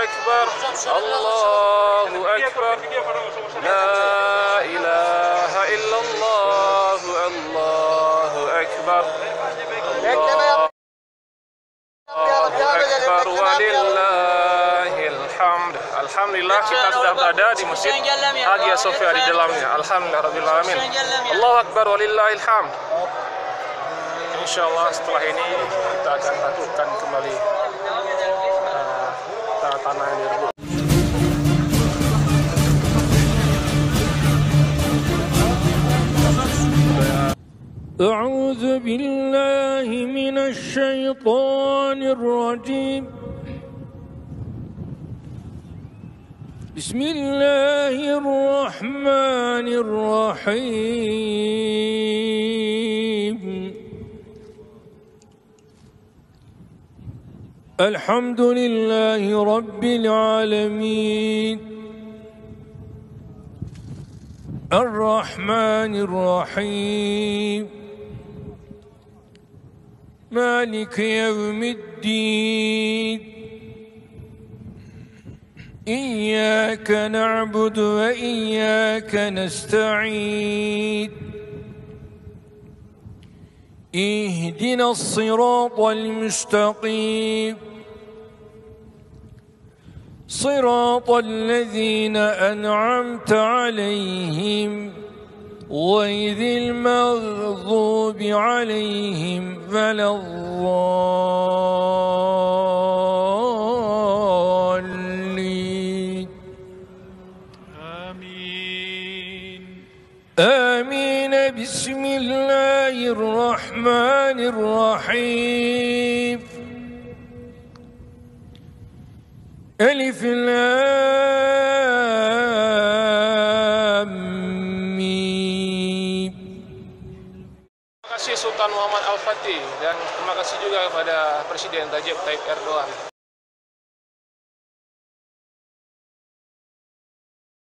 أكبر الله أكبر لا إله إلا الله الله أكبر الله أكبر ولله الhamd. Alhamdulillah kita sudah berada di Masjid Hagia Sophia di dalamnya. Alhamdulillah rabbil alamin. Allahu akbar walillahil hamd. Insyaallah setelah ini kita akan lakukan kembali tanah yang direbut. أعوذ بالله من الشيطان الرجيم بسم الله الرحمن الرحيم الحمد لله رب العالمين الرحمن الرحيم مالك يوم الدين إياك نعبد وإياك نستعين اهدنا الصراط المستقيم صراط الذين أنعمت عليهم غير المغضوب عليهم ولا الضالين آمين آمين بسم الله الرحمن الرحيم ألف لام ميم. Terima kasih Sultan Muhammad Al-Fatih dan terima kasih juga kepada Presiden Recep Tayyip Erdogan.